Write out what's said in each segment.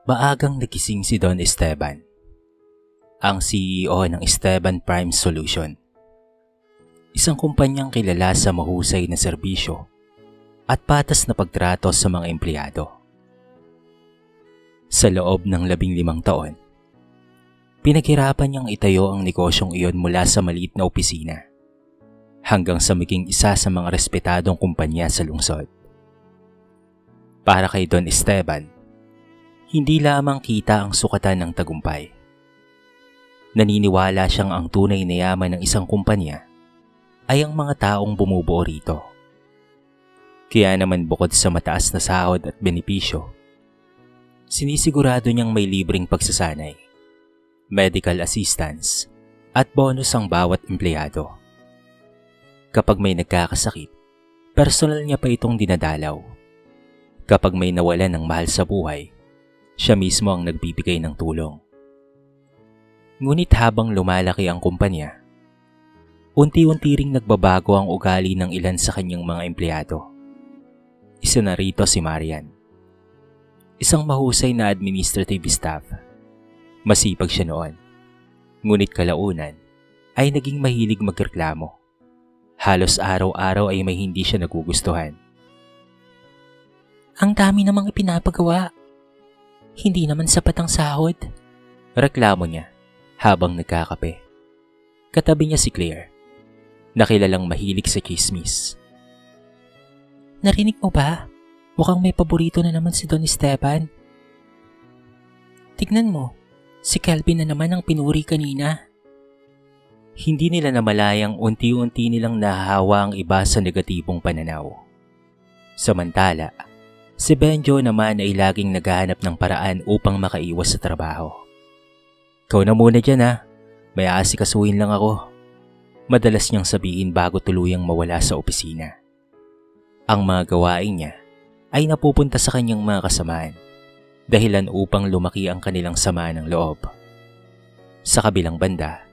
Maagang nagising si Don Esteban, ang CEO ng Esteban Prime Solution. Isang kumpanyang kilala sa mahusay na serbisyo at patas na pagtrato sa mga empleyado. Sa loob ng 15 taon, pinaghirapan niyang itayo ang negosyong iyon mula sa maliit na opisina hanggang sa maging isa sa mga respetadong kumpanya sa lungsod. Para kay Don Esteban, hindi lamang kita ang sukatan ng tagumpay. Naniniwala siyang ang tunay na yaman ng isang kumpanya ay ang mga taong bumubuo rito. Kaya naman bukod sa mataas na sahod at benepisyo, sinisigurado niyang may libreng pagsasanay, medical assistance at bonus ang bawat empleyado. Kapag may nagkakasakit, personal niya pa itong dinadalaw. Kapag may nawalan ng mahal sa buhay, siya mismo ang nagbibigay ng tulong. Ngunit habang lumalaki ang kumpanya, unti-unti ring nagbabago ang ugali ng ilan sa kanyang mga empleyado. Isa na rito si Marian. Isang mahusay na administrative staff. Masipag siya noon. Ngunit kalaunan ay naging mahilig magreklamo. Halos araw-araw ay may hindi siya nagugustuhan. Ang dami namang ipinapagawa. Hindi naman sapat ang sahod. Reklamo niya habang nagkakape. Katabi niya si Claire, na kilalang mahilig sa chismis. Narinig mo ba? Mukhang may paborito na naman si Don Esteban. Tignan mo, si Kelvin na naman ang pinuri kanina. Hindi nila namalayang unti-unti nilang nahahawa ang iba sa negatibong pananaw. Samantala, si Benjo naman ay laging naghahanap ng paraan upang makaiwas sa trabaho. Ikaw na muna dyan ha, may aasikasuhin lang ako. Madalas niyang sabihin bago tuluyang mawala sa opisina. Ang mga gawain niya ay napupunta sa kanyang mga kasamaan, dahilan upang lumaki ang kanilang sama ng loob. Sa kabilang banda,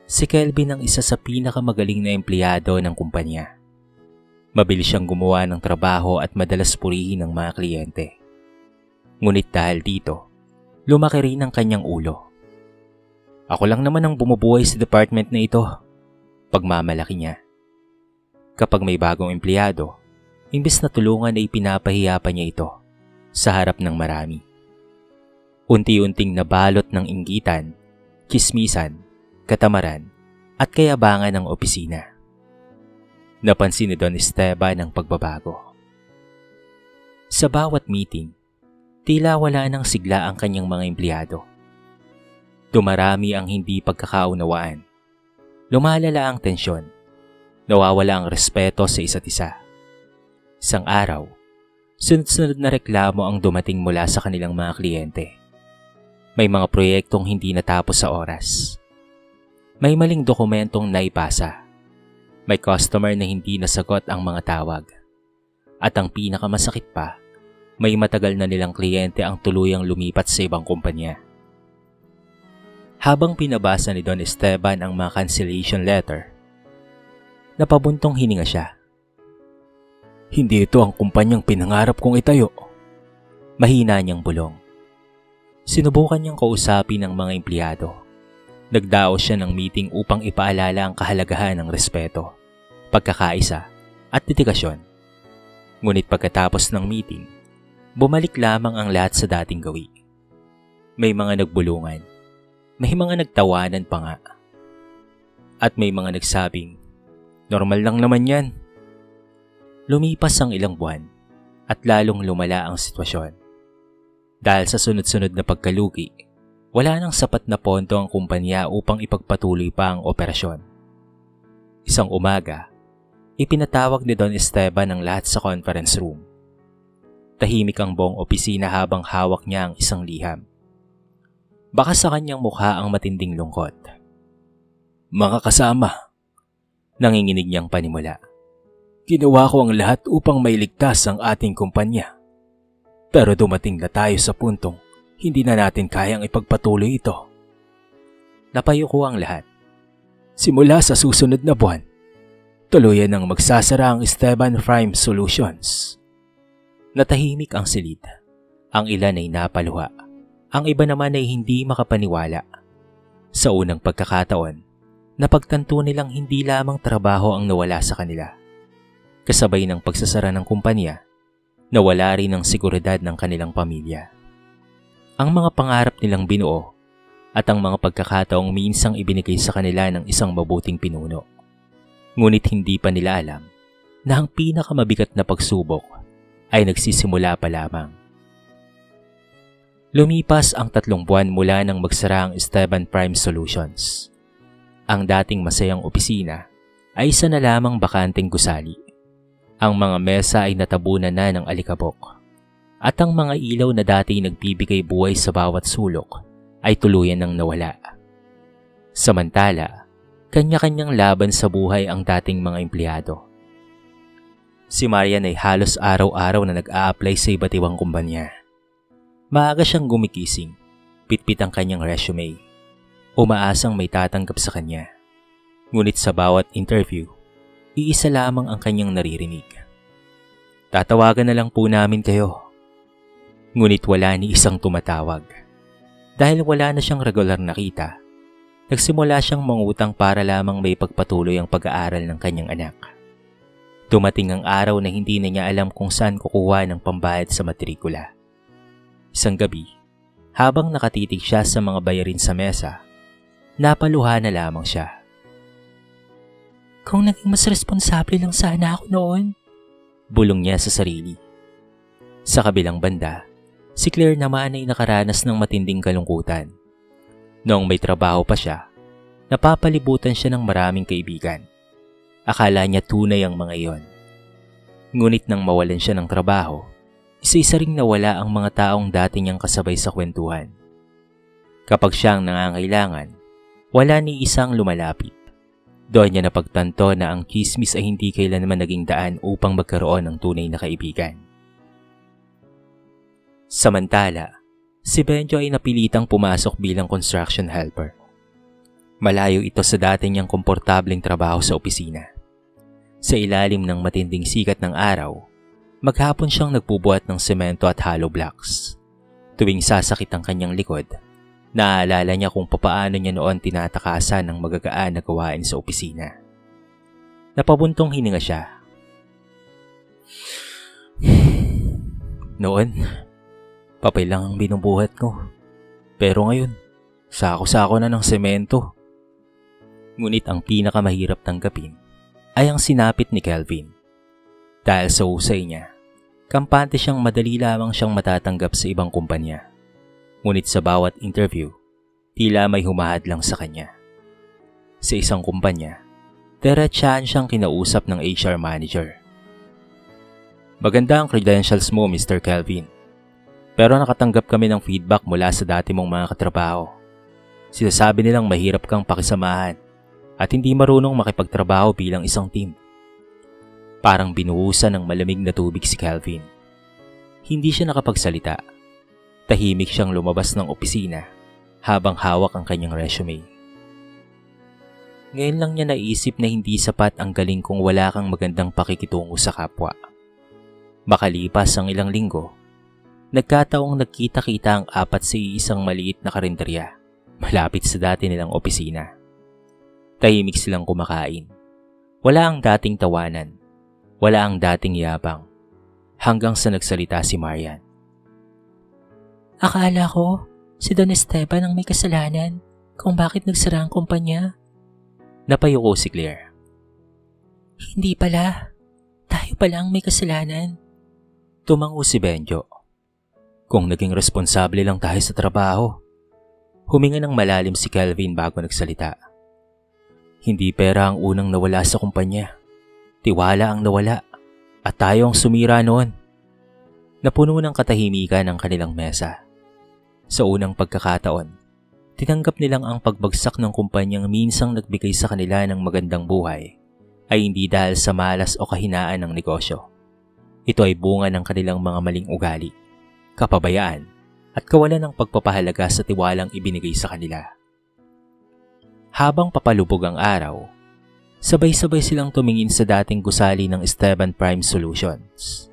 si Kelvin ang isa sa pinakamagaling na empleyado ng kumpanya. Mabilis siyang gumawa ng trabaho at madalas purihin ng mga kliyente. Ngunit dahil dito, lumaki rin ang kanyang ulo. Ako lang naman ang bumubuhay sa department na ito, pagmamalaki niya. Kapag may bagong empleyado, imbes na tulungan ay pinapahiya pa niya ito sa harap ng marami. Unti-unting nabalot ng inggitan, tsismisan, katamaran at kayabangan ng opisina. Napansin ni Don Esteban ang pagbabago. Sa bawat meeting, tila wala nang sigla ang kanyang mga empleyado. Dumarami ang hindi pagkakaunawaan. Lumalala ang tensyon. Nawawala ang respeto sa isa't isa. Isang araw, sunod-sunod na reklamo ang dumating mula sa kanilang mga kliyente. May mga proyektong hindi natapos sa oras. May maling dokumentong naipasa. May customer na hindi nasagot ang mga tawag. At ang pinakamasakit pa, may matagal na nilang kliyente ang tuluyang lumipat sa ibang kumpanya. Habang pinabasa ni Don Esteban ang mga cancellation letter, napabuntong hininga siya. Hindi ito ang kumpanyang pinangarap kong itayo. Mahina niyang bulong. Sinubukan niyang kausapin ang mga empleyado. Nagdaos siya ng meeting upang ipaalala ang kahalagahan ng respeto, pagkakaisa at dedikasyon. Ngunit pagkatapos ng meeting, bumalik lamang ang lahat sa dating gawi. May mga nagbulungan, may mga nagtawanan pa nga. At may mga nagsabing, normal lang naman yan. Lumipas ang ilang buwan at lalong lumala ang sitwasyon. Dahil sa sunod-sunod na pagkalugi, wala nang sapat na pondo ang kumpanya upang ipagpatuloy pa ang operasyon. Isang umaga, ipinatawag ni Don Esteban ang lahat sa conference room. Tahimik ang buong opisina habang hawak niya ang isang liham. Baka sa kanyang mukha ang matinding lungkot. Mga kasama, nanginginig niyang panimula. Ginawa ko ang lahat upang mailigtas ang ating kumpanya. Pero dumating na tayo sa puntong hindi na natin kayang ipagpatuloy ito. Napayuko ang lahat. Simula sa susunod na buwan, tuluyan ng magsasara ang Esteban Prime Solutions. Natahimik ang silid. Ang ilan ay napaluha. Ang iba naman ay hindi makapaniwala. Sa unang pagkakataon, napagtanto nilang hindi lamang trabaho ang nawala sa kanila. Kasabay ng pagsasara ng kumpanya, nawala rin ang seguridad ng kanilang pamilya. Ang mga pangarap nilang binuo at ang mga pagkakataong minsang ibinigay sa kanila ng isang mabuting pinuno. Ngunit hindi pa nila alam na ang pinakamabigat na pagsubok ay nagsisimula pa lamang. Lumipas ang 3 buwan mula nang magsara ang Esteban Prime Solutions. Ang dating masayang opisina ay isa na lamang bakanteng gusali. Ang mga mesa ay natabunan na ng alikabok. At ang mga ilaw na dati nagbibigay buhay sa bawat sulok ay tuluyan ng nawala. Samantala, kanya-kanyang laban sa buhay ang dating mga empleyado. Si Marian ay halos araw-araw na nag-a-apply sa iba't ibang kumpanya. Maaga siyang gumigising, pitpit ang kanyang resume. Umaasang may tatanggap sa kanya. Ngunit sa bawat interview, iisa lamang ang kanyang naririnig. Tatawagan na lang po namin kayo. Ngunit wala ni isang tumatawag. Dahil wala na siyang regular na kita, nagsimula siyang mangutang para lamang may pagpatuloy ang pag-aaral ng kanyang anak. Dumating ang araw na hindi na niya alam kung saan kukuha ng pambayad sa matrikula. Isang gabi, habang nakatitig siya sa mga bayarin sa mesa, napaluha na lamang siya. Kung naging mas responsable lang sana ako noon. Bulong niya sa sarili. Sa kabilang banda, si Claire naman ay nakaranas ng matinding kalungkutan. Noong may trabaho pa siya, napapalibutan siya ng maraming kaibigan. Akala niya tunay ang mga iyon. Ngunit nang mawalan siya ng trabaho, isa-isa ring nawala ang mga taong dati niyang kasabay sa kwentuhan. Kapag siyang nangangailangan, wala ni isang lumalapit. Doon niya napagtanto na ang chismis ay hindi kailanman naging daan upang magkaroon ng tunay na kaibigan. Samantala, si Benjo ay napilitang pumasok bilang construction helper. Malayo ito sa dati niyang komportableng trabaho sa opisina. Sa ilalim ng matinding sikat ng araw, maghapon siyang nagbubuhat ng semento at hollow blocks. Tuwing sasakit ang kanyang likod, naaalala niya kung papaano niya noon tinatakasan ng magagaan na gawain sa opisina. Napabuntong hininga siya. Noon, papel lang ang binubuhat ko. Pero ngayon, sako-sako na ng semento. Ngunit ang pinakamahirap tanggapin ay ang sinapit ni Kelvin. Dahil sa husay niya, kampante siyang madali lamang siyang matatanggap sa ibang kumpanya. Ngunit sa bawat interview, tila may humahadlang sa kanya. Sa isang kumpanya, diretsahan siyang kinausap ng HR manager. Maganda ang credentials mo, Mr. Kelvin. Pero nakatanggap kami ng feedback mula sa dati mong mga katrabaho. Sinasabi nilang mahirap kang pakisamahan at hindi marunong makipagtrabaho bilang isang team. Parang binuhusan ng malamig na tubig si Kelvin. Hindi siya nakapagsalita. Tahimik siyang lumabas ng opisina habang hawak ang kanyang resume. Ngayon lang niya naisip na hindi sapat ang galing kung wala kang magandang pakikitungo sa kapwa. Makalipas ang ilang linggo, nagkataong nagkita-kita ang 4 sa isang maliit na karinderya malapit sa dati nilang opisina. Tahimik silang kumakain. Wala ang dating tawanan. Wala ang dating yabang. Hanggang sa nagsalita si Marian. Akala ko, si Don Esteban ang may kasalanan kung bakit nagsara ang kumpanya. Napayuko si Claire. Hindi pala. Tayo pala ang may kasalanan. Tumango si Benjo. Kung naging responsable lang tayo sa trabaho. Huminga ng malalim si Kelvin bago nagsalita. Hindi pera ang unang nawala sa kumpanya. Tiwala ang nawala at tayo ang sumira noon. Napuno ng katahimikan ang kanilang mesa. Sa unang pagkakataon, tinanggap nilang ang pagbagsak ng kumpanyang minsang nagbigay sa kanila ng magandang buhay ay hindi dahil sa malas o kahinaan ng negosyo. Ito ay bunga ng kanilang mga maling ugali, kapabayaan at kawalan ng pagpapahalaga sa tiwalang ibinigay sa kanila. Habang papalubog ang araw, sabay-sabay silang tumingin sa dating gusali ng Esteban Prime Solutions.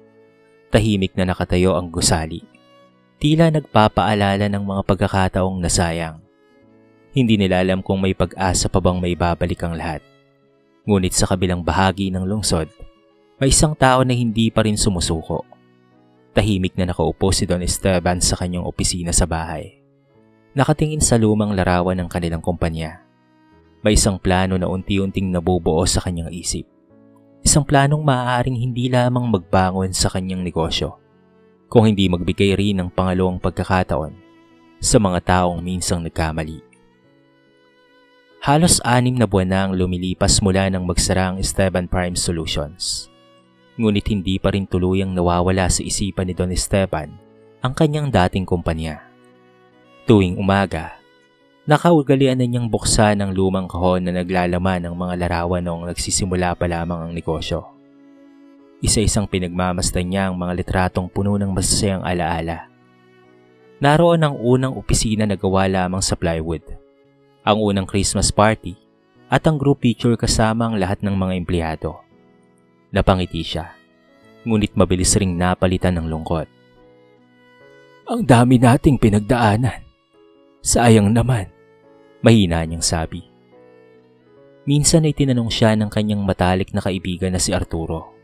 Tahimik na nakatayo ang gusali. Tila nagpapaalala ng mga pagkakataong nasayang. Hindi nila alam kung may pag-asa pa bang may babalik ang lahat. Ngunit sa kabilang bahagi ng lungsod, may isang tao na hindi pa rin sumusuko. Tahimik na nakaupo si Don Esteban sa kanyang opisina sa bahay. Nakatingin sa lumang larawan ng kanilang kumpanya. May isang plano na unti-unting nabubuo sa kanyang isip. Isang planong maaaring hindi lamang magbangon sa kanyang negosyo, kung hindi magbigay rin ng pangalawang pagkakataon sa mga taong minsang nagkamali. Halos 6 na buwan na ang lumilipas mula nang magsara ang Esteban Prime Solutions. Ngunit hindi pa rin tuluyang nawawala sa isipan ni Don Esteban ang kanyang dating kumpanya. Tuwing umaga, nakaugalian na niyang buksan ang lumang kahon na naglalaman ng mga larawan noong nagsisimula pa lamang ang negosyo. Isa-isang pinagmamasdan niya ang mga litratong puno ng masasayang alaala. Naroon ang unang opisina na gawa lamang sa plywood, ang unang Christmas party, at ang group picture kasama ang lahat ng mga empleyado. Napangiti siya, ngunit mabilis ring napalitan ng lungkot. Ang dami nating pinagdaanan. Sayang naman, mahina niyang sabi. Minsan ay tinanong siya ng kanyang matalik na kaibigan na si Arturo.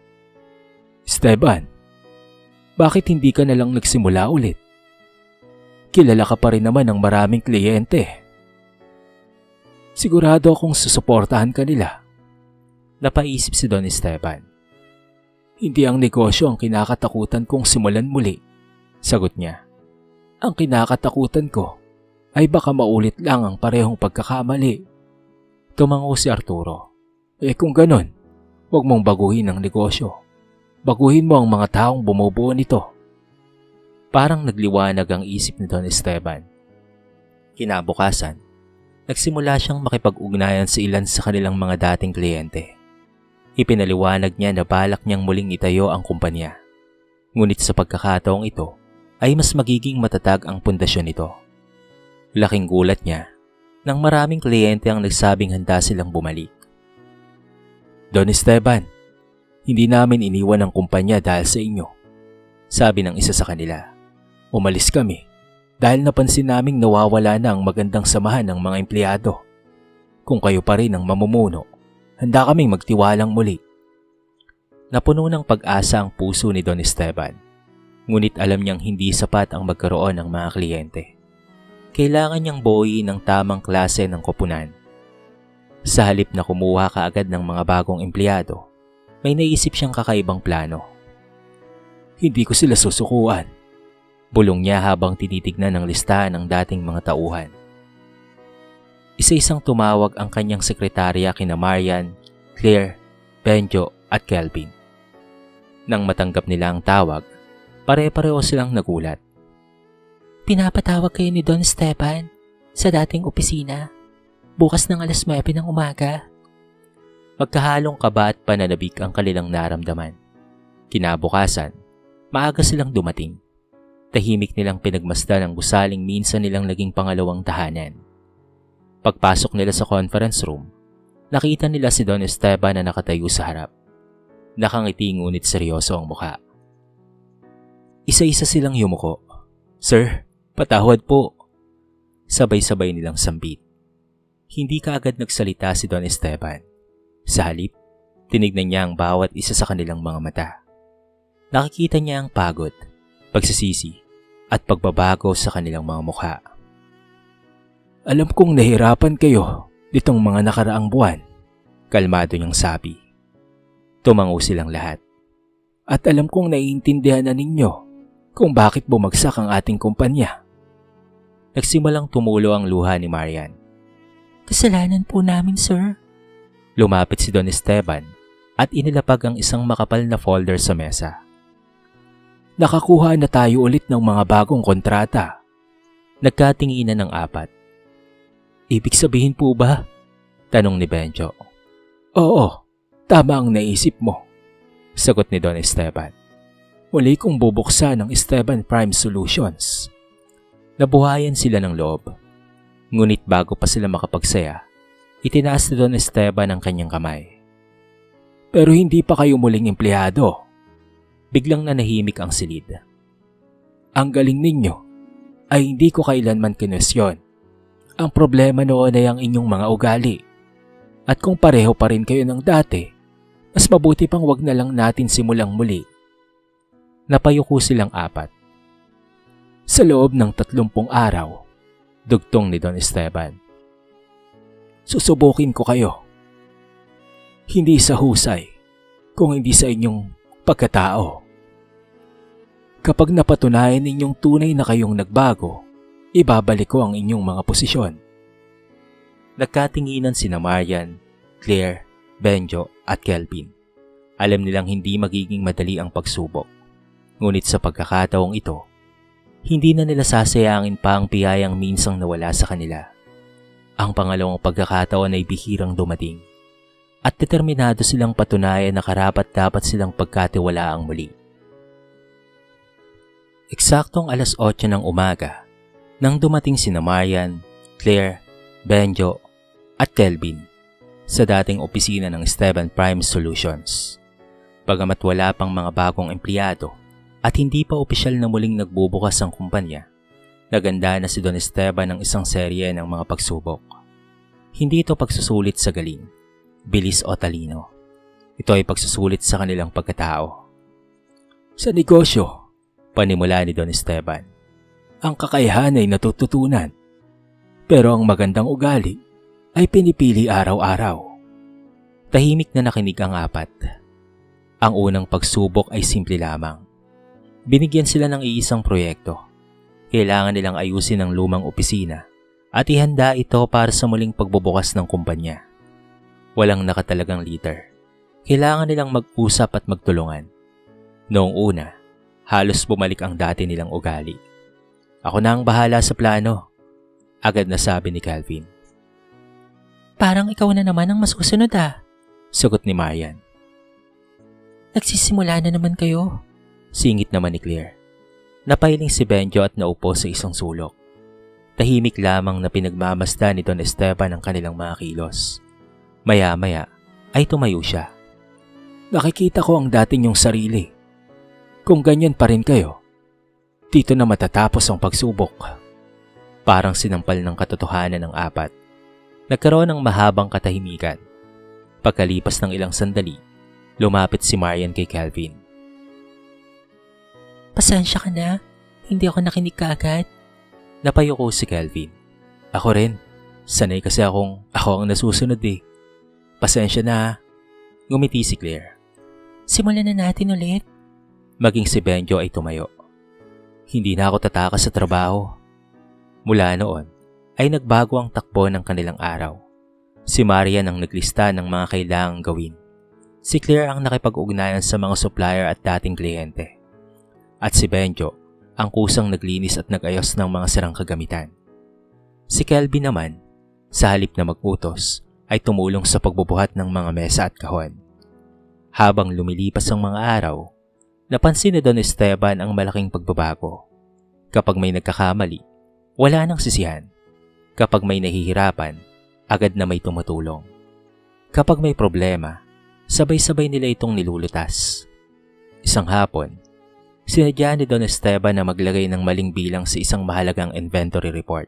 Esteban, bakit hindi ka nalang nagsimula ulit? Kilala ka pa rin naman ng maraming kliyente. Sigurado akong susuportahan ka nila. Napaisip si Don Esteban. Hindi ang negosyo ang kinakatakutan kong simulan muli, sagot niya. Ang kinakatakutan ko ay baka maulit lang ang parehong pagkakamali. Tumango si Arturo. Kung ganon, huwag mong baguhin ang negosyo. Baguhin mo ang mga taong bumubuo nito. Parang nagliwanag ang isip ni Don Esteban. Kinabukasan, nagsimula siyang makipag-ugnayan sa ilan sa kanilang mga dating kliyente. Ipinaliwanag niya na balak niyang muling itayo ang kumpanya. Ngunit sa pagkakataong ito, ay mas magiging matatag ang pundasyon nito. Laking gulat niya nang maraming kliyente ang nagsabing handa silang bumalik. Don Esteban, hindi namin iniwan ang kumpanya dahil sa inyo, sabi ng isa sa kanila. Umalis kami dahil napansin naming nawawala na ang magandang samahan ng mga empleyado. Kung kayo pa rin ang mamumuno, handa kaming magtiwalang muli. Napuno ng pag-asa ang puso ni Don Esteban, ngunit alam niyang hindi sapat ang magkaroon ng mga kliyente. Kailangan niyang buuin ng tamang klase ng koponan. Sa halip na kumuha kaagad ng mga bagong empleyado, may naisip siyang kakaibang plano. Hindi ko sila susukuan, bulong niya habang tinitignan ang listahan ng dating mga tauhan. Isa-isang tumawag ang kanyang sekretarya kina Marian, Claire, Benjo at Kelvin. Nang matanggap nila ang tawag, pare-pareho silang nagulat. Pinapatawag kayo ni Don Esteban sa dating opisina bukas ng 9:00 ng umaga. Magkahalong kaba at pananabik ang kanilang naramdaman. Kinabukasan, maaga silang dumating. Tahimik nilang pinagmasdan ang gusaling minsan nilang naging pangalawang tahanan. Pagpasok nila sa conference room, nakita nila si Don Esteban na nakatayo sa harap. Nakangiti ngunit seryoso ang mukha. Isa-isa silang yumuko. Sir, patawad po. Sabay-sabay nilang sambit. Hindi kaagad nagsalita si Don Esteban. Sa halip, tinignan niya ang bawat isa sa kanilang mga mata. Nakikita niya ang pagod, pagsisisi, at pagbabago sa kanilang mga mukha. Alam kong nahirapan kayo nitong mga nakaraang buwan, kalmado niyang sabi. Tumango silang lahat. At alam kong naiintindihan na ninyo kung bakit bumagsak ang ating kumpanya. Nagsimulang tumulo ang luha ni Marian. Kasalanan po namin, sir. Lumapit si Don Esteban at inilapag ang isang makapal na folder sa mesa. Nakakuha na tayo ulit ng mga bagong kontrata. Nagkatinginan ng 4. Ibig sabihin po ba? Tanong ni Benjo. Oo, tama ang naisip mo, sagot ni Don Esteban. Muli kong bubuksan ang Esteban Prime Solutions. Nabuhayan sila ng loob. Ngunit bago pa sila makapagsaya, itinaas ni Don Esteban ang kanyang kamay. Pero hindi pa kayo muling empleyado. Biglang nanahimik ang silid. Ang galing ninyo ay hindi ko kailanman kinwestiyon. Ang problema noon ay ang inyong mga ugali. At kung pareho pa rin kayo ng dati, mas mabuti pang wag na lang natin simulang muli. Napayuko silang apat. Sa loob ng 30 araw, dugtong ni Don Esteban. Susubukin ko kayo. Hindi sa husay, kung hindi sa inyong pagkatao. Kapag napatunayan ninyong tunay na kayong nagbago, ibabalik ko ang inyong mga posisyon. Nagkatinginan sina Marian, Claire, Benjo at Kelvin. Alam nilang hindi magiging madali ang pagsubok. Ngunit sa pagkakataong ito, hindi na nila sasayangin pa ang biyayang minsang nawala sa kanila. Ang pangalawang pagkakataon ay bihirang dumating at determinado silang patunayan na karapat-dapat silang pagkatiwalaang muli. Eksaktong 8:00 ng umaga nang dumating sina Marian, Claire, Benjo at Kelvin sa dating opisina ng Esteban Prime Solutions. Bagamat wala pang mga bagong empleyado at hindi pa opisyal na muling nagbubukas ang kumpanya, naganda na si Don Esteban ng isang serye ng mga pagsubok. Hindi ito pagsusulit sa galing, bilis o talino. Ito ay pagsusulit sa kanilang pagkatao. Sa negosyo, panimula ni Don Esteban, ang kakayahan ay natututunan. Pero ang magandang ugali ay pinipili araw-araw. Tahimik na nakinig ang apat. Ang unang pagsubok ay simple lamang. Binigyan sila ng iisang proyekto. Kailangan nilang ayusin ang lumang opisina at ihanda ito para sa muling pagbubukas ng kumpanya. Walang nakatalagang leader. Kailangan nilang mag-usap at magtulungan. Noong una, halos bumalik ang dati nilang ugali. Ako na ang bahala sa plano, agad na sabi ni Calvin. Parang ikaw na naman ang masusunod Sagot ni Marian. Nagsisimula na naman kayo. Singit naman ni Claire. Napailing si Benjo at naupo sa isang sulok. Tahimik lamang na pinagmamasdan ni Don Esteban ang kanilang mga kilos. Maya-maya ay tumayo siya. Nakikita ko ang dati niyong sarili. Kung ganyan pa rin kayo, dito na matatapos ang pagsubok. Parang sinampal ng katotohanan ng apat. Nagkaroon ng mahabang katahimikan. Pagkalipas ng ilang sandali, lumapit si Marian kay Calvin. Pasensya ka na, hindi ako nakinig kaagad. Napayuko si Calvin. Ako rin, sanay kasi ako ang nasusunod Pasensya na. Ngumiti si Claire. Simulan na natin ulit. Maging si Benjo ay tumayo. Hindi na ako tatakas sa trabaho. Mula noon, ay nagbago ang takbo ng kanilang araw. Si Marian ang naglista ng mga kailangang gawin. Si Claire ang nakipag-ugnayan sa mga supplier at dating kliyente. At si Benjo ang kusang naglinis at nag-ayos ng mga sirang kagamitan. Si Kelvin naman, sa halip na mag-utos, ay tumulong sa pagbubuhat ng mga mesa at kahon. Habang lumilipas ang mga araw, napansin ni Don Esteban ang malaking pagbabago. Kapag may nagkakamali, wala nang sisihan. Kapag may nahihirapan, agad na may tumutulong. Kapag may problema, sabay-sabay nila itong nilulutas. Isang hapon, sinadya ni Don Esteban na maglagay ng maling bilang sa isang mahalagang inventory report.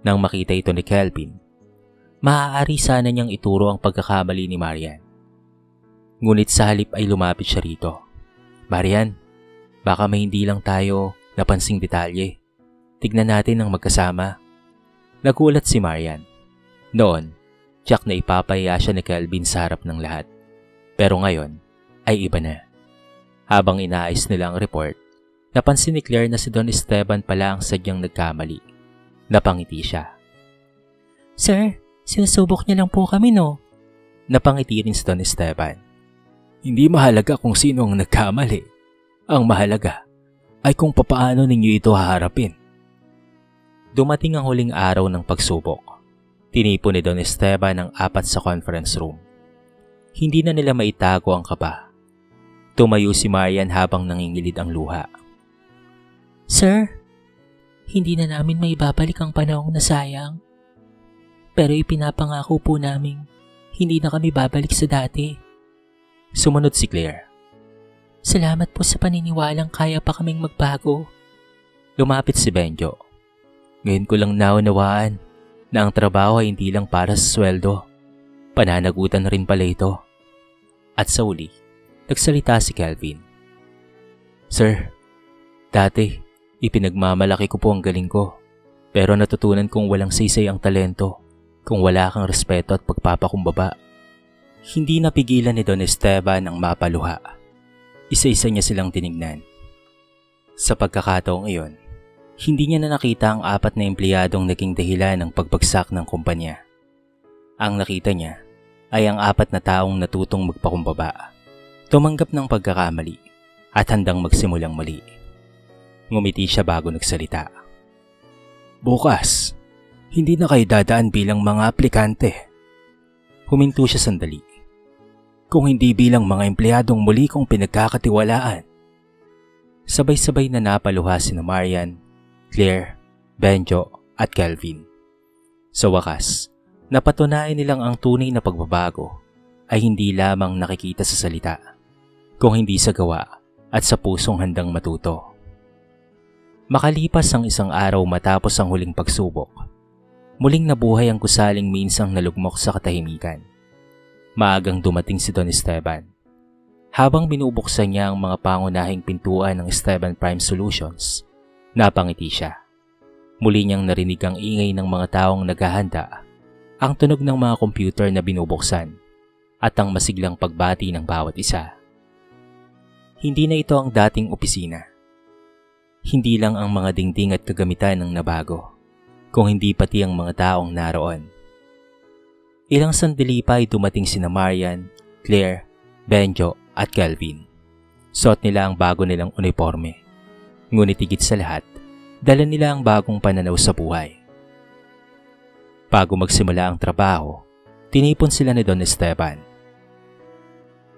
Nang makita ito ni Kelvin, maaari sana niyang ituro ang pagkakamali ni Marian. Ngunit sa halip ay lumapit siya rito. Marian, baka may hindi lang tayo napansing detalye. Tignan natin ang magkasama. Nagulat si Marian. Noon, tiyak na ipapaya siya ni Kelvin sa harap ng lahat. Pero ngayon, ay iba na. Habang inaayos nila ang report, napansin ni Claire na si Don Esteban pala ang sadyang nagkamali. Napangiti siya. Sir, sinusubok niya lang po kami Napangiti rin si Don Esteban. Hindi mahalaga kung sino ang nagkamali. Ang mahalaga ay kung papaano ninyo ito haharapin. Dumating ang huling araw ng pagsubok. Tinipon ni Don Esteban ang 4 sa conference room. Hindi na nila maitago ang kaba. Tumayo si Marian habang nangingilid ang luha. Sir, hindi na namin maibabalik ang panahong nasayang. Pero ipinapangako po namin, hindi na kami babalik sa dati. Sumunod si Claire. Salamat po sa paniniwalang kaya pa kaming magbago. Lumapit si Benjo. Ngayon ko lang naunawaan na ang trabaho ay hindi lang para sa sweldo. Pananagutan rin pala ito. At sa uli, nagsalita si Kelvin. Sir, dati ipinagmamalaki ko po ang galing ko. Pero natutunan kong walang saysay ang talento kung wala kang respeto at pagpapakumbaba. Hindi napigilan ni Don Esteban ang mapaluha. Isa-isa niya silang tinignan. Sa pagkakataong iyon, hindi niya na nakita ang 4 na empleyadong naging dahilan ng pagbagsak ng kumpanya. Ang nakita niya ay ang 4 na taong natutong magpakumbaba, tumanggap ng pagkakamali at handang magsimulang muli. Ngumiti siya bago nagsalita. Bukas, hindi na kayo dadaan bilang mga aplikante. Huminto siya sandali. Kung hindi bilang mga empleyadong muli kong pinagkakatiwalaan. Sabay-sabay na napaluha sina Marian, Claire, Benjo at Kelvin. Sa wakas, napatunayan nilang ang tunay na pagbabago ay hindi lamang nakikita sa salita, kung hindi sa gawa at sa pusong handang matuto. Makalipas ang 1 araw matapos ang huling pagsubok, muling nabuhay ang gusaling minsang nalugmok sa katahimikan. Maagang dumating si Don Esteban. Habang binubuksan niya ang mga pangunahing pintuan ng Esteban Prime Solutions, napangiti siya. Muli niyang narinig ang ingay ng mga taong naghahanda, ang tunog ng mga computer na binubuksan, at ang masiglang pagbati ng bawat isa. Hindi na ito ang dating opisina. Hindi lang ang mga dingding at kagamitan ang nabago, kung hindi pati ang mga taong naroon. Ilang sandali pa ay dumating sina Marian, Claire, Benjo at Kelvin. Suot nila ang bago nilang uniforme. Ngunit higit sa lahat, dala nila ang bagong pananaw sa buhay. Bago magsimula ang trabaho, tinipon sila ni Don Esteban.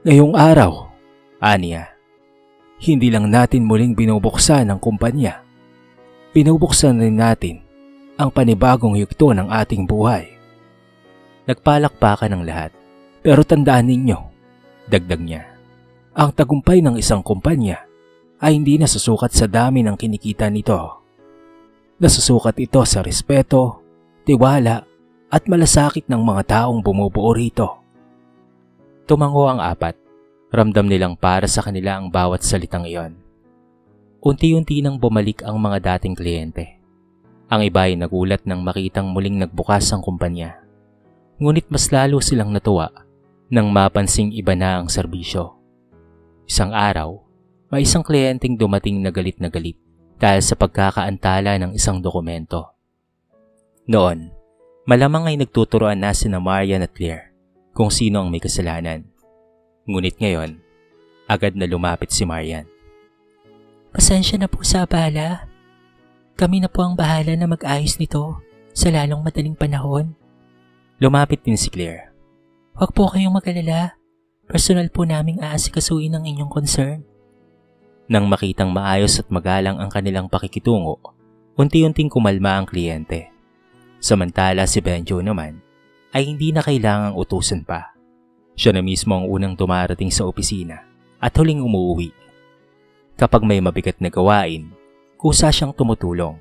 Ngayong araw, aniya, hindi lang natin muling binubuksan ang kumpanya. Binubuksan rin natin ang panibagong yugto ng ating buhay. Nagpalakpakan ng lahat, pero tandaan ninyo, dagdag niya, ang tagumpay ng isang kumpanya ay hindi nasusukat sa dami ng kinikita nito. Nasusukat ito sa respeto, tiwala at malasakit ng mga taong bumubuo rito. Tumango ang 4, ramdam nilang para sa kanila ang bawat salitang iyon. Unti-unti nang bumalik ang mga dating kliyente. Ang iba ay nagulat nang makitang muling nagbukas ang kumpanya. Ngunit mas lalo silang natuwa nang mapansing iba na ang serbisyo. Isang araw, may isang kliyenteng dumating na galit dahil sa pagkakaantala ng isang dokumento. Noon, malamang ay nagtuturoan na sina Marian at Claire kung sino ang may kasalanan. Ngunit ngayon, agad na lumapit si Marian. Pasensya na po sa abala. Kami na po ang bahala na mag-ayos nito sa lalong madaling panahon. Lumapit din si Claire. Huwag po kayong mag-alala. Personal po naming aasikasuhin ang inyong concern. Nang makitang maayos at magalang ang kanilang pakikitungo, unti-unting kumalma ang kliyente. Samantala si Benjo naman ay hindi na kailangang utusan pa. Siya na mismo ang unang dumarating sa opisina at huling umuwi. Kapag may mabigat na gawain, kusa siyang tumutulong.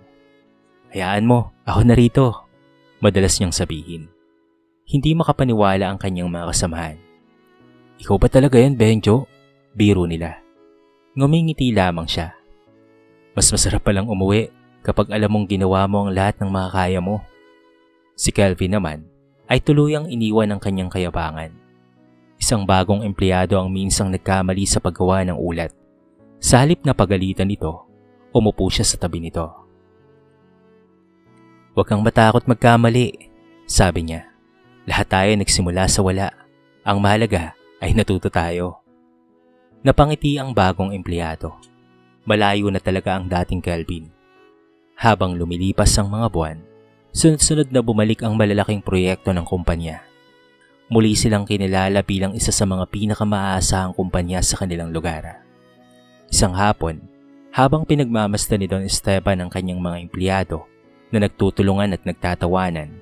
Hayaan mo, ako na rito, madalas niyang sabihin. Hindi makapaniwala ang kanyang mga kasamahan. Ikaw ba talaga yan, Benjo? Biro nila. Ngumingiti lamang siya. Mas masarap palang umuwi kapag alam mong ginawa mo ang lahat ng makakaya mo. Si Kelvin naman ay tuluyang iniwan ang kanyang kayabangan. Isang bagong empleyado ang minsang nagkamali sa paggawa ng ulat. Sa halip na pagalitan nito, umupo siya sa tabi nito. Huwag kang matakot magkamali, sabi niya. Lahat tayo nagsimula sa wala. Ang mahalaga ay natuto tayo. Napangiti ang bagong empleyado. Malayo na talaga ang dating Kelvin. Habang lumilipas ang mga buwan, sunod-sunod na bumalik ang malalaking proyekto ng kumpanya. Muli silang kinilala bilang isa sa mga pinakamaasahang kumpanya sa kanilang lugar. Isang hapon, habang pinagmamasdan ni Don Esteban ang kanyang mga empleyado na nagtutulungan at nagtatawanan,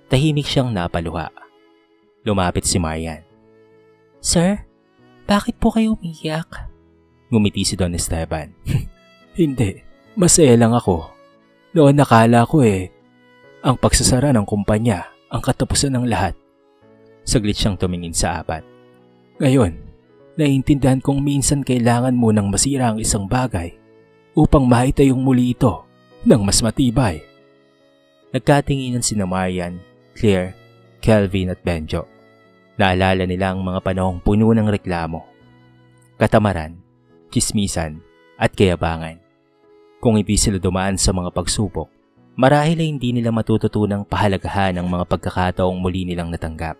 tahimik siyang napaluha. Lumapit si Marian. Sir, bakit po kayo umiyak? Ngumiti si Don Esteban. Hindi, Masaya lang ako. Noon nakala ko ang pagsasara ng kumpanya ang katapusan ng lahat. Saglit siyang tumingin sa apat. Ngayon, naiintindihan kong minsan kailangan mo nang masira ang isang bagay upang maitayong muli ito ng mas matibay. Nagkatinginan sina Marian, Claire, Kelvin at Benjo. Naalala nila ang mga panahong puno ng reklamo, katamaran, tsismisan at kayabangan. Kung hindi sila dumaan sa mga pagsubok, marahil ay hindi nila matututunang pahalagahan ang mga pagkakataong muli nilang natanggap.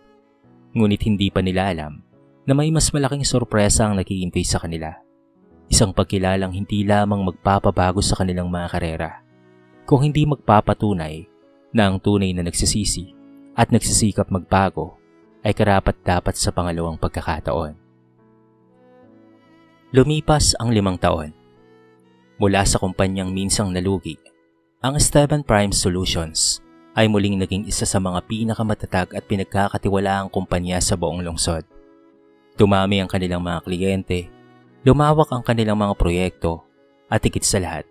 Ngunit hindi pa nila alam na may mas malaking sorpresa ang naghihintay sa kanila. Isang pagkilalang hindi lamang magpapabago sa kanilang mga karera, kung hindi magpapatunay na ang tunay na nagsisisi at nagsisikap magbago ay karapat-dapat sa pangalawang pagkakataon. Lumipas ang 5 taon. Mula sa kumpanyang minsang nalugi, ang Esteban Prime Solutions ay muling naging isa sa mga pinakamatatag at pinagkakatiwalaang kumpanya sa buong lungsod. Dumami ang kanilang mga kliyente, lumawak ang kanilang mga proyekto, at higit sa lahat,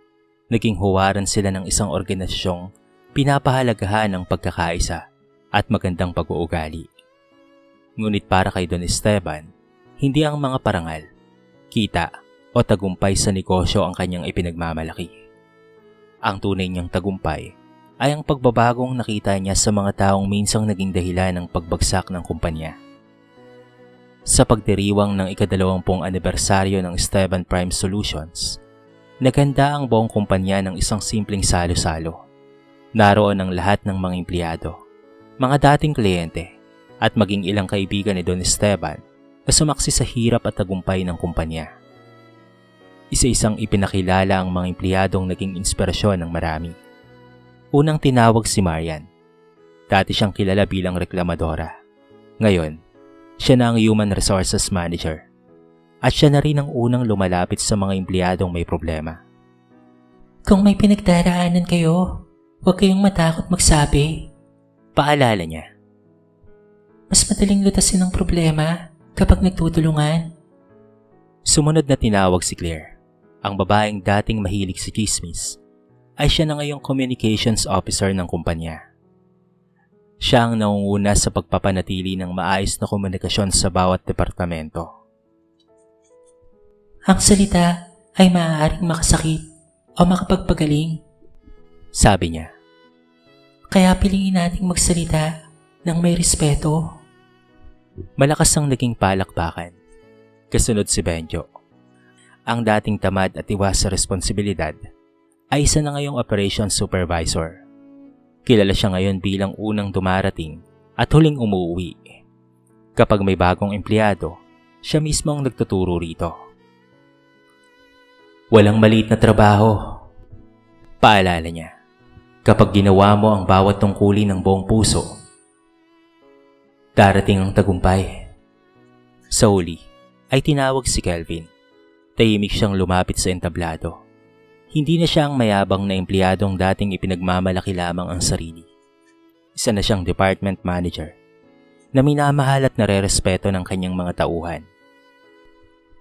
naging huwaran sila ng isang organisasyong pinapahalagahan ng pagkakaisa at magandang pag-uugali. Ngunit para kay Don Esteban, hindi ang mga parangal, kita o tagumpay sa negosyo ang kanyang ipinagmamalaki. Ang tunay niyang tagumpay ay ang pagbabagong nakita niya sa mga taong minsang naging dahilan ng pagbagsak ng kumpanya. Sa pagdiriwang ng ika-20 anibersaryo ng Esteban Prime Solutions, naganda ang buong kumpanya ng isang simpleng salo-salo. Naroon ang lahat ng mga empleyado, mga dating kliyente, at maging ilang kaibigan ni Don Esteban na sumaksi sa hirap at tagumpay ng kumpanya. Isa-isang ipinakilala ang mga empleyadong naging inspirasyon ng marami. Unang tinawag si Marian. Dati siyang kilala bilang reklamadora. Ngayon, siya na ang Human Resources Manager. At siya na rin ang unang lumalapit sa mga empleyadong may problema. Kung may pinagdaraanan kayo, huwag kayong matakot magsabi. Paalala niya. Mas madaling lutasin ang problema kapag nagtutulungan. Sumunod na tinawag si Claire. Ang babaeng dating mahilig sa chismis ay siya na ngayong communications officer ng kumpanya. Siya ang nangunguna sa pagpapanatili ng maayos na komunikasyon sa bawat departamento. Ang salita ay maaaring makasakit o makapagpagaling, sabi niya. Kaya piliin nating magsalita ng may respeto. Malakas ang naging palakpakan. Kasunod si Benjo. Ang dating tamad at iwas sa responsibilidad ay isa na ngayong operations supervisor. Kilala siya ngayon bilang unang dumarating at huling umuwi. Kapag may bagong empleyado, siya mismo ang nagtuturo rito. Walang maliit na trabaho. Paalala niya. Kapag ginawa mo ang bawat tungkulin ng buong puso, darating ang tagumpay. Sa huli, ay tinawag si Kelvin. Tahimik siyang lumapit sa entablado. Hindi na siya ang mayabang na empleyadong dating ipinagmamalaki lamang ang sarili. Isa na siyang department manager na minamahal at nare-respeto ng kanyang mga tauhan.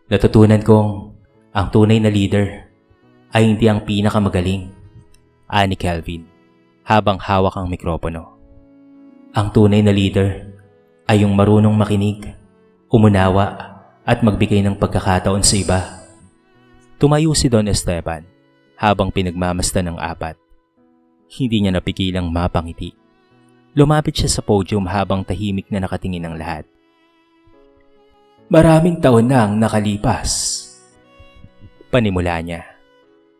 Natutunan kong ang tunay na leader ay hindi ang pinakamagaling, ani Kelvin habang hawak ang mikropono. Ang tunay na leader ay yung marunong makinig, umunawa at magbigay ng pagkakataon sa iba. Tumayo si Don Esteban habang pinagmamasdan ng apat. Hindi niya napigilang mapangiti. Lumapit siya sa podium habang tahimik na nakatingin ang lahat. Maraming taon na ang nakalipas. Panimula niya.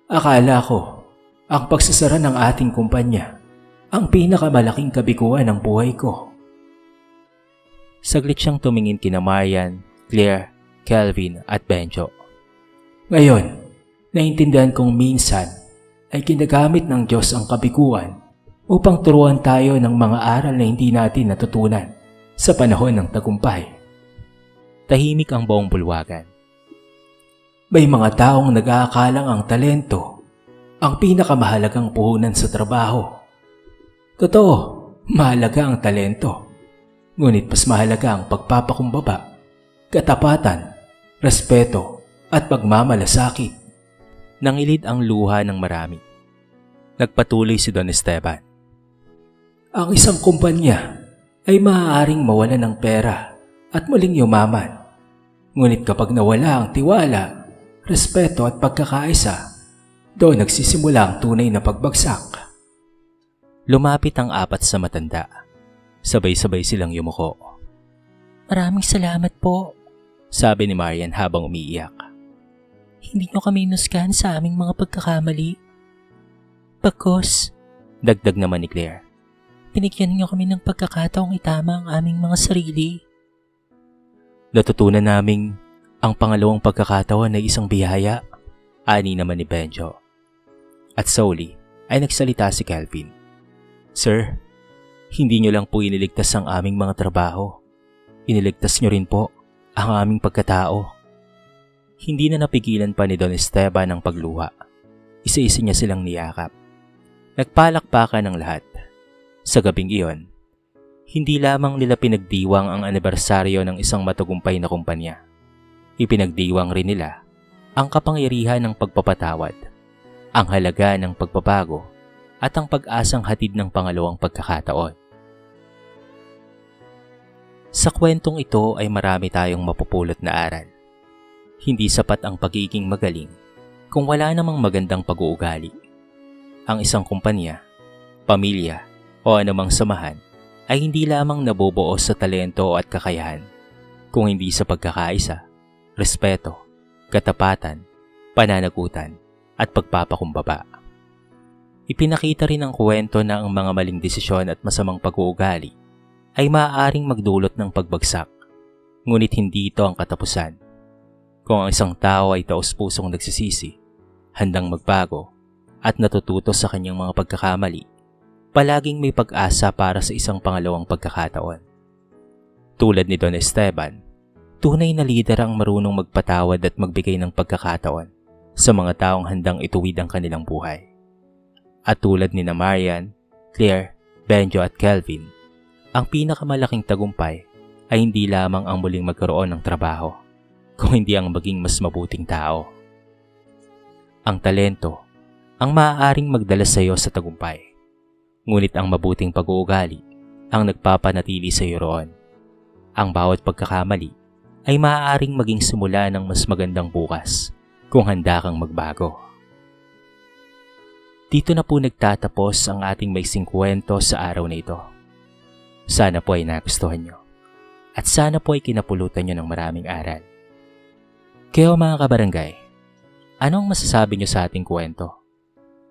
Akala ko, ang pagsasara ng ating kumpanya ang pinakamalaking kabiguan ng buhay ko. Saglit siyang tumingin kina Marian, Claire, Kelvin at Benjo. Ngayon, naintindihan kong minsan ay ginagamit ng Diyos ang kabiguan upang turuan tayo ng mga aral na hindi natin natutunan sa panahon ng tagumpay. Tahimik ang buong bulwagan. May mga taong nag-aakalang ang talento ang pinakamahalagang puhunan sa trabaho. Totoo, mahalaga ang talento. Ngunit mas mahalaga ang pagpapakumbaba, katapatan, respeto at pagmamalasakit. Nangilid ang luha ng marami. Nagpatuloy si Don Esteban. Ang isang kumpanya ay maaaring mawalan ng pera at muling yumaman. Ngunit kapag nawala ang tiwala, respeto at pagkakaisa, doon nagsisimula ang tunay na pagbagsak. Lumapit ang apat sa matanda. Sabay-sabay silang yumuko. Maraming salamat po, sabi ni Marian habang umiiyak. Hindi nyo kami inusgahan sa aming mga pagkakamali. Bagkus, dagdag naman ni Claire, binigyan nyo kami ng pagkakataong itama ang aming mga sarili. Natutunan naming ang pangalawang pagkakataon ay isang biyaya, ani naman ni Benjo. At solely ay nagsalita si Calvin. Sir, hindi nyo lang po iniligtas ang aming mga trabaho. Iniligtas nyo rin po ang aming pagkatao. Hindi na napigilan pa ni Don Esteban ang pagluha. Isa-isa niya silang niyakap. Nagpalakpakan ng lahat. Sa gabing iyon, hindi lamang nila pinagdiwang ang anibersaryo ng isang matagumpay na kumpanya. Ipinagdiwang rin nila ang kapangyarihan ng pagpapatawad, ang halaga ng pagbabago, at ang pag-asang hatid ng pangalawang pagkakataon. Sa kwentong ito ay marami tayong mapupulot na aral. Hindi sapat ang pagiging magaling kung wala namang magandang pag-uugali. Ang isang kumpanya, pamilya, o anumang samahan ay hindi lamang nabubuo sa talento at kakayahan, kung hindi sa pagkakaisa, respeto, katapatan, pananagutan, at pagpapakumbaba. Ipinakita rin ang kwento na ang mga maling desisyon at masamang pag-uugali ay maaaring magdulot ng pagbagsak, ngunit hindi ito ang katapusan. Kung ang isang tao ay taos-pusong nagsisisi, handang magbago, at natututo sa kanyang mga pagkakamali, palaging may pag-asa para sa isang pangalawang pagkakataon. Tulad ni Don Esteban, tunay na lider ang marunong magpatawad at magbigay ng pagkakataon sa mga taong handang ituwid ang kanilang buhay. At tulad ni Marian, Claire, Benjo at Kelvin, ang pinakamalaking tagumpay ay hindi lamang ang muling magkaroon ng trabaho, kung hindi ang maging mas mabuting tao. Ang talento ang maaaring magdala sa iyo sa tagumpay, ngunit ang mabuting pag-uugali ang nagpapanatili sa iyo roon. Ang bawat pagkakamali ay maaaring maging simula ng mas magandang bukas kung handa kang magbago. Dito na po nagtatapos ang ating maiksing kwento sa araw na ito. Sana po ay nagustuhan nyo at sana po ay kinapulutan nyo ng maraming aral. Kayo mga kabarangay, anong masasabi nyo sa ating kwento?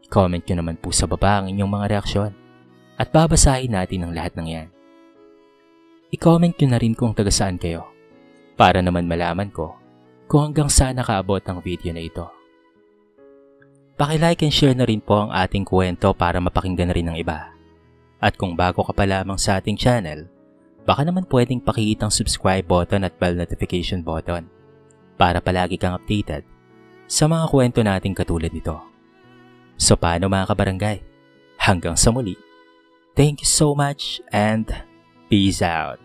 I-comment nyo naman po sa baba ang inyong mga reaksyon at babasahin natin ang lahat ng yan. I-comment nyo na rin kung taga saan kayo para naman malaman ko kung hanggang saan nakaabot ang video na ito. Paki-like and share na rin po ang ating kwento para mapakinggan na rin ng iba. At kung bago ka pa lamang sa ating channel, baka naman pwedeng pakihit ang subscribe button at bell notification button para palagi kang updated sa mga kwento nating katulad nito. So paano mga kabarangay? Hanggang sa muli. Thank you so much and peace out.